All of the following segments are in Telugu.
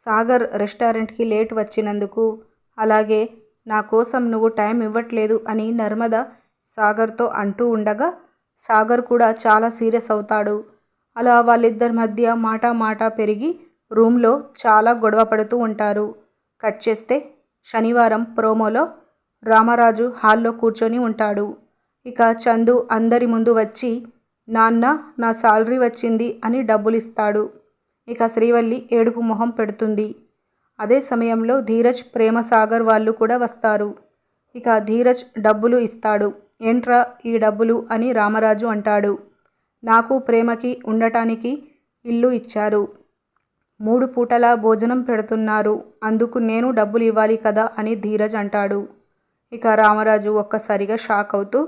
సాగర్ రెస్టారెంట్కి లేట్ వచ్చినందుకు, అలాగే నా కోసం నువ్వు టైం ఇవ్వట్లేదు అని నర్మద సాగర్తో అంటూ ఉండగా సాగర్ కూడా చాలా సీరియస్ అవుతాడు. అలా వాళ్ళిద్దరి మధ్య మాట పెరిగి రూమ్లో చాలా గొడవ పడుతూ ఉంటారు. కట్ చేస్తే శనివారం ప్రోమోలో రామరాజు హాల్లో కూర్చొని ఉంటాడు. ఇక చందు అందరి ముందు వచ్చి నాన్న నా సాలరీ వచ్చింది అని డబ్బులు ఇస్తాడు. ఇక శ్రీవల్లి ఏడుపు మొహం పెడుతుంది. అదే సమయంలో ధీరజ్ ప్రేమ సాగర్ వాళ్ళు కూడా వస్తారు. ఇక ధీరజ్ డబ్బులు ఇస్తాడు. ఏంట్రా ఈ డబ్బులు అని రామరాజు అంటాడు. నాకు ప్రేమకి ఉండటానికి ఇల్లు ఇచ్చారు, 3 పూటలా భోజనం పెడుతున్నారు, అందుకు నేను డబ్బులు ఇవ్వాలి కదా అని ధీరజ్ అంటాడు. ఇక రామరాజు ఒక్కసారిగా షాక్ అవుతూ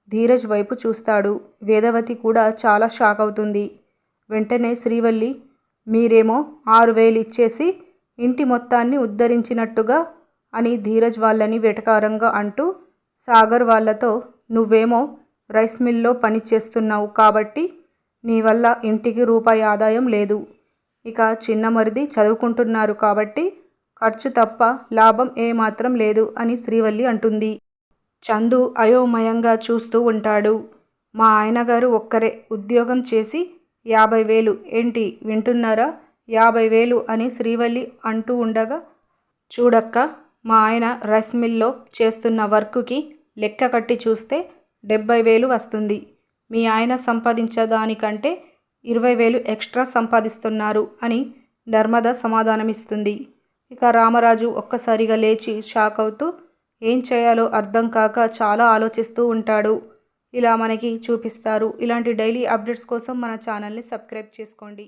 ధీరజ్ వైపు చూస్తాడు. వేదవతి కూడా చాలా షాక్ అవుతుంది. వెంటనే శ్రీవల్లి మీరేమో 6,000 ఇచ్చేసి ఇంటి మొత్తాన్ని ఉద్ధరించినట్టుగా అని ధీరజ్ వాళ్ళని వెటకారంగా అంటూ సాగర్ వాళ్ళతో నువ్వేమో రైస్ మిల్లో పని చేస్తున్నావు కాబట్టి నీ వల్ల ఇంటికి రూపాయి ఆదాయం లేదు, ఇక చిన్న మరిది చదువుకుంటున్నారు కాబట్టి ఖర్చు తప్ప లాభం ఏమాత్రం లేదు అని శ్రీవల్లి అంటుంది. చందు అయోమయంగా చూస్తూ ఉంటాడు. మా ఆయనగారు ఒక్కరే ఉద్యోగం చేసి 50,000 ఏంటి వింటున్నారా, 50,000 అని శ్రీవల్లి అంటూ ఉండగా చూడక్క మా ఆయన రైస్ మిల్లో చేస్తున్న వర్క్కి లెక్క కట్టి చూస్తే 70,000 వస్తుంది, మీ ఆయన సంపాదించేదానికంటే 20,000 ఎక్స్ట్రా సంపాదిస్తున్నారు అని నర్మద సమాధానమిస్తుంది. ఇక రామరాజు ఒక్కసారిగా లేచి షాక్ అవుతూ ఏం చేయాలో అర్థం కాక చాలా ఆలోచిస్తూ ఉంటాడు. ఇలా మనకి చూపిస్తారు. ఇలాంటి డైలీ అప్డేట్స్ కోసం మన ఛానల్ని సబ్స్క్రైబ్ చేసుకోండి.